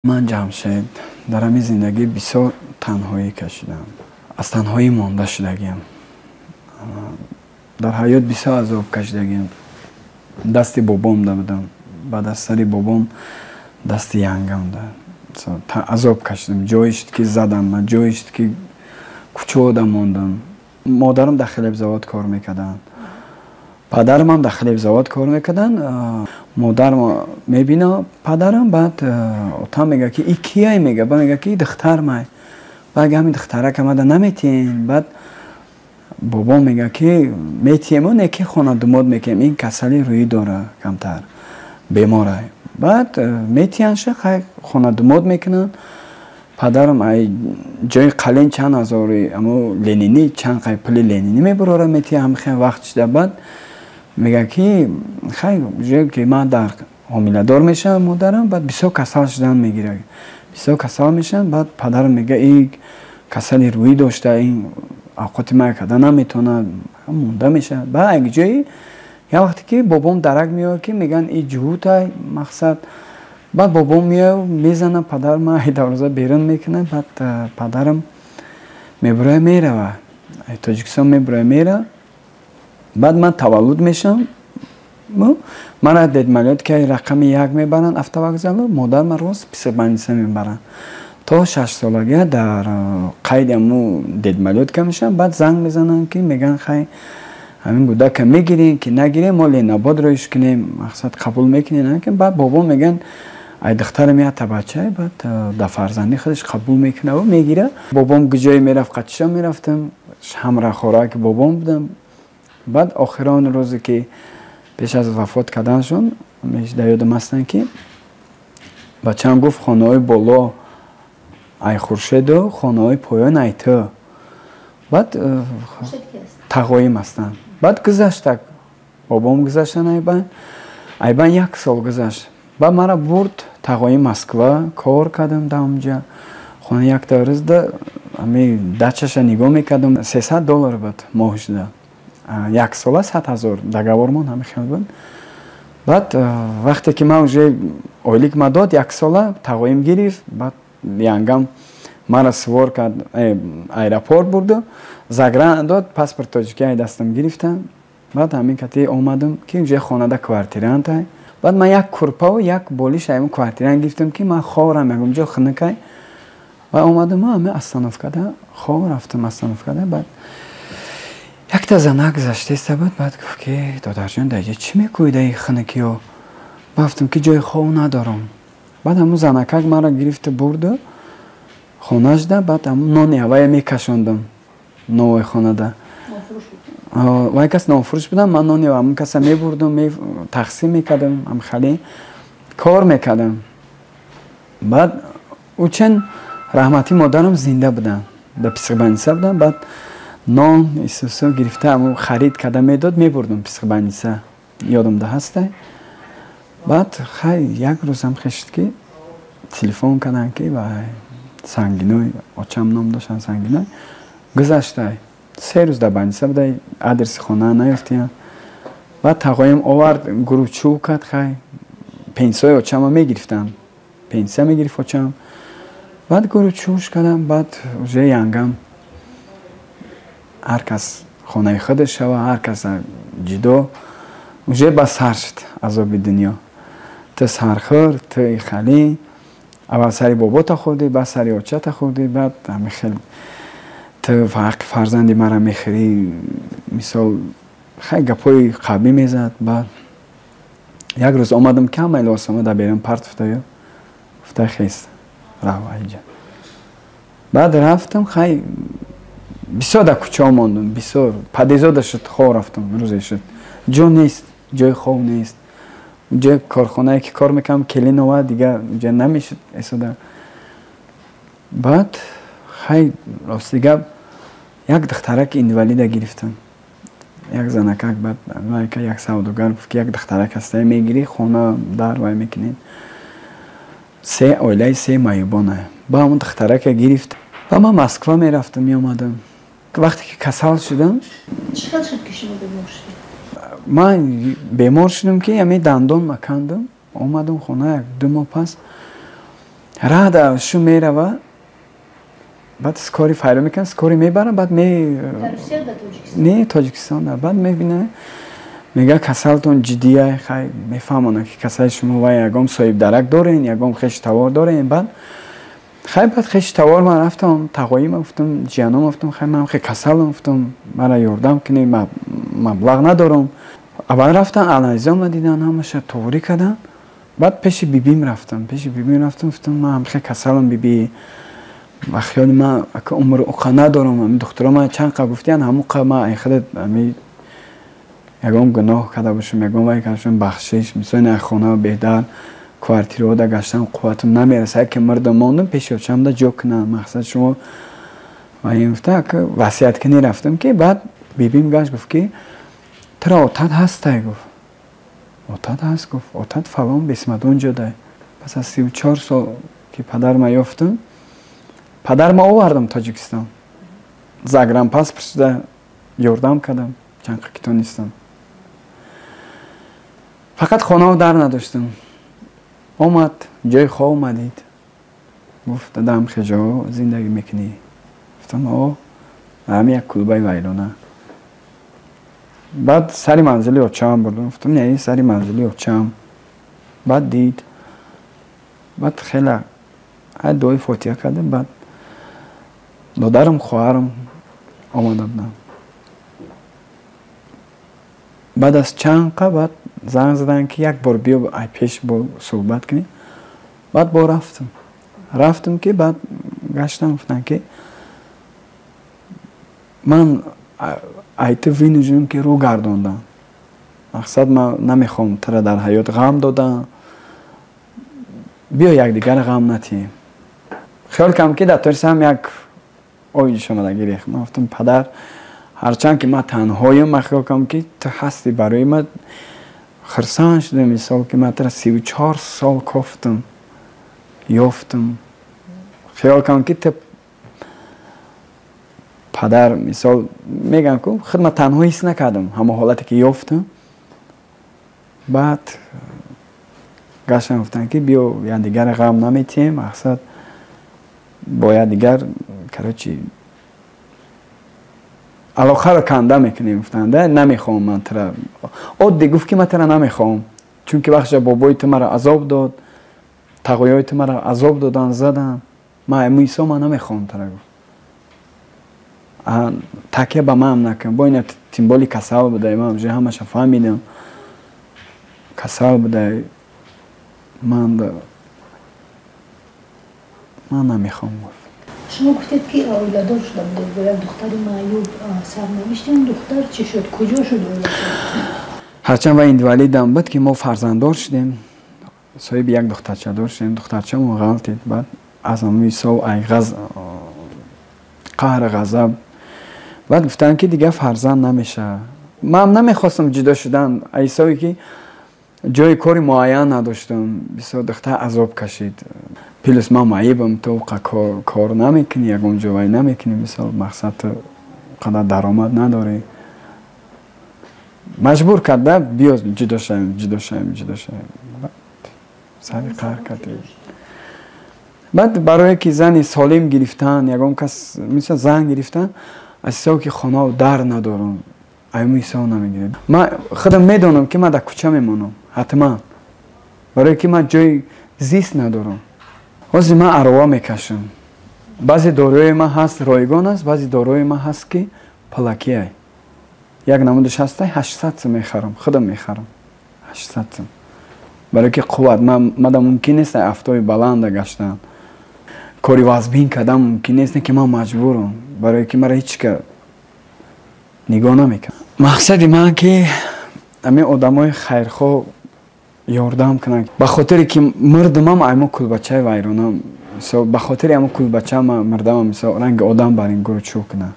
من جمشید در همین زندگی بسیار تنهایی کشیدم. از تنهایی مانده شدگیم. در حیات بسیار عذاب کشیدگیم. دست بابام ده بودم. بعد از سری بابام دست ینگم ده. عذاب کشیدم. جایشت که زدم من. جایشت که کوچه ده ماندم. مادرم در خلیب زواد کار میکردن. پدرم هم در خلیب زواد کار میکردن. مادرم میبینه پدرم بعد تا میگه که ای کیه میگه با میگه که ای دختر مای بعد همین دختره که ماده نمیتین بعد بابا میگه که میتیم و نکی خونه دماد میکنیم این کسلی روی داره کمتر بیماره بعد میتینش خونه دماد میکنن پدرم ای جای قلین چند هزاری اما لینینی چند قای پلی لینینی میبراره میتین هم خیلی وقت شده بعد میگه که خیلی جایی که من در حامله دار میشم مادرم بعد بسیار کسل شدن میگیره بسیار کسل میشن بعد پدرم میگه این کسلی روی داشته این اوقات ما کده نمیتونه مونده میشه بعد یک جایی یه وقتی که بابام درک میاد که میگن این جهود های مقصد بعد بابام میاد میزنه پدرم ای دروازه بیرون میکنه بعد پدرم میبره میره و تاجیکستان میبره میره بعد من تولد میشم من دید ملیت که رقم 1 میبرن افته وگزالو مادر من روز پیسبانیسه میبرن تا 6 سالگی در قید امو دید ملیت که میشم بعد زنگ میزنن که میگن خیلی همین گوده که میگیرین که نگیرین ما لیناباد رویش کنیم مقصد قبول میکنین که بعد بابا میگن ای دختر میاد تا بچه بعد در فرزندی خودش قبول میکنه و میگیره بابام گجای میرفت قدشا میرفتم همراه خوراک بابام بودم بعد آخران روزی که پیش از وفات کردنشون میشه در یادم هستن که بچه هم گفت خانه های بالا ای خورشید و خانه های پایان ای تو بعد تقایم هستن بعد گذشت بابام گذشتن ایبان 1 سال گذشت بعد مرا برد تقایم مسکوا کار کردم در اونجا خانه یک دارز ده همی دچش نگاه میکردم $300 بود ماهش ده 1 ساله 100,000 договормон همه خیلی بود بعد وقتی که من اونجا اویلیک ما داد 1 ساله تقایم گرفت بعد ینگم مرا سوار کرد ایرپورت برد زگران داد پاسپورت تاجیکی دستم گرفتم بعد همین کتی اومدم که اونجا خانه ده کوارتیران تای بعد من 1 کرپه و 1 بالیش ایم کوارتیران گرفتم که من خورم یک اونجا خنکای و اومدم همه استانوفکا ده خور رفتم استانوفکا ده بعد یک تا زنه گذشته است بعد گفت که دادر جان دیگه چی میکنی در این خنکی ها گفتم که جای خواب ندارم بعد همون زنکک مرا گرفت برده خونهش ده بعد همون نانی هوای میکشاندم نوی خانه ده و یک کس نافروش بودم من نانی همون کس میبردم تقسیم میکردم هم خیلی کار میکردم بعد او چند رحمتی مادرم زنده بودن در پیسقبانیسه بودن بعد نان ایسوسو گرفته همون خرید کرده میداد میبردم پیسقبانیسه یادم ده هسته بعد خیلی یک روز هم خشت که تلفن کردن که و سنگینوی آچم نام داشتن سنگینوی گذشته 3 روز در بانیسه بوده آدرس خانه نیفتیم بعد تقایم آورد گروه چو کرد خیلی پنسای آچم هم میگرفتن پنسه میگرفت آچم بعد گروه چوش کردم بعد اوجه ینگم هر کس خانه خودش شوه هر کس جدا اوجه با سر شد عذاب دنیا تو سرخور تو خالی اول سری بابا تا خوردی بعد سری آچه تا خوردی بعد همه خیلی تو حق فرزندی مرا میخری مثال خیلی گپای قبی میزد بعد یک روز آمدم که همه لاسمه در بیرم پرت فتایا افته خیست رو اینجا بعد رفتم خیلی بسیار در کوچه ها ماندم بسیار پدیزاده شد خواه رفتم روزی شد جا نیست جای خواب نیست اونجا کارخانه که کار میکنم کلین آورد دیگه اونجا نمیشد ایساده بعد خیلی راست دیگه یک دخترک اینوالیده گرفتم یک زنکک بعد یک سوداگر گفت که یک دخترک هسته میگیری خونه در وای میکنین 3 اویله 3 مایبانه با همون دخترک گرفت و من مسکوا میرفتم میامدم وقتی که کسل شدم چقدر شد که شما بیمار شدید؟ من بیمار شدم که یعنی دندان مکندم اومدم خونه 1-2 ماه پس рада шу мерава, баъд скори файро мекунад, скори мебарам, баъд не Тоҷикистон, баъд мебина мега касалтон ҷиддия, хай мефаҳмонад ки касали шумо вай ягон соҳибдарак дорен, ягон хештавор дорен. Баъд хай баъд хештавор ман рафтам тағоим гуфтам, ҷиянам гуфтам, хай ман хе касалам гуфтам, мара ёрдам кунед, маблағ надорам. Аввал рафтам анализаамро дидан, ҳамаша товарӣ кардан. Баъд пеши бибим рафтам, гуфтам ман хе касалам биби. Ба хиёли ман ака умр уқа надорам, ами духтура ман чанд қа гуфтиян, ҳамун қа ман айхудат ами ягон гуноҳ карда бошам, ягон вай карда бошам, бахшиш, мисоли як хона беҳтар квартираода гаштам, қувватам намераса, яке мардам мондам пеши очамда ҷо кунам, мақсад шумо вай гуфта ака васияткунӣ рафтам ки баъд бибим гашт гуфт ки тара отат ҳастай, гуфт отат ҳаст, гуфт отат фалон бисматон ҷодай. Пас аз 34 сол ки падарма ёфтам, падарма овардам Тоҷикистон, загранпаспортда ёрдам кардам, чанд қа ки тонистам. Фақат хонао дар надоштам. омад ҷои хоб омадид, гуфт дадам хеҷо зиндагӣ мекунӣ? гуфтам о ҳами як кулбаи вайрона. баъд сари манзили очаам бурдам, гуфтам не сари манзили очаам. баъд дид, баъд хела дуои фотиҳа кардем, баъд додарам хоҳарам омада будам. баъд аз чанд қа баъд занг задан ки як бор биё ай пеш бо суҳбат кунем. баъд бо рафтам ки баъд гаштам, гуфтам ки ман айти винӯжам ки рӯ гардондам, мақсад ман намехоҳам тара дар ҳаёт ғам додам, биё якдигар ғам натиҳем. хиёл кардам ки датарсам як оидиш омада гирехт. ман гуфтам падар ҳарчанд ки ман танҳоям, ман хиёл кардам ки ту ҳасти барои ман. хирсанд шудам, мисол ки ман тара 34 сол кофтам, ёфтам. хиёл кардам ки ту падар, мисол мегам ки худ ман танҳо ҳис накардам ҳама ҳолате ки ёфтам. баъд гаштам гуфтам ки биё якдигар ғам наметиҳем, мақсад бо якдигар карочи алоқаро канда мекунем. гуфтам да намехоҳам ман тара оддӣ гуфт ки ман тара намехоҳам, чунки вақтша бобои ту мара азоб дод, тағоёи ту мара азоб додан, задан, ман аму ҳисоб ман намехоҳам тара гуфт. такя ба ман накун, бо ина тимболи касал будай, ман уже ҳамаша фаҳмидам касал будай, ман намехоҳам гуфт. شما گفتید که اولادار شده بودید با یک دختر معیوب سرنوشت اون دختر چی شد؟ کجا شد اولاد؟ هرچند و اینوالідم بود که ما فرزنددار شدیم، صاحب یک دخترچه دار شدیم. دخترچه ما غلطید، بعد از همون سو ای قهر غضب، بعد گفتن که دیگه فرزند نمیشه. من نمیخواستم جدا شدن، ایسایی که جای کاری معین نداشتم، بسیار دختر عذاب کشید. پلیس ما معیبم، تو کار نمیکنی، یکم جوای نمیکنی، مثال مقصد تو قدر درآمد نداری. مجبور کرده بیا جدا شویم. سری قهر کردیم. بعد برای که زنی سالم گرفتن، یکم کس مثل زن گرفتن، اساسا که خانه در ندارم، ایمو ایسا نمیگیرم. من خودم میدونم که من در کوچه میمونم، حتما. برای که من جای زیست ندارم. واسه من اروا میکشم. بعضی داروی من هست رایگان است، بعضی داروی من هست که پلاکیه. یک نمودش هسته 800 سم میخرم، خودم میخرم 800 سم. برای که قوت من ممکن نیست افتای بلند گشتن، کاری وزبین کردم ممکن نیست که من مجبورم، برای که مرا هیچ که نگاه نمیکنم. مقصد من که همه آدمای خیرخواه یاردم کنن، به خاطر که مردمم ایمو کلبچه ویرانم، به خاطر ایمو کلبچه مردمم مثلا رنگ آدم بر این گروه چو کنن.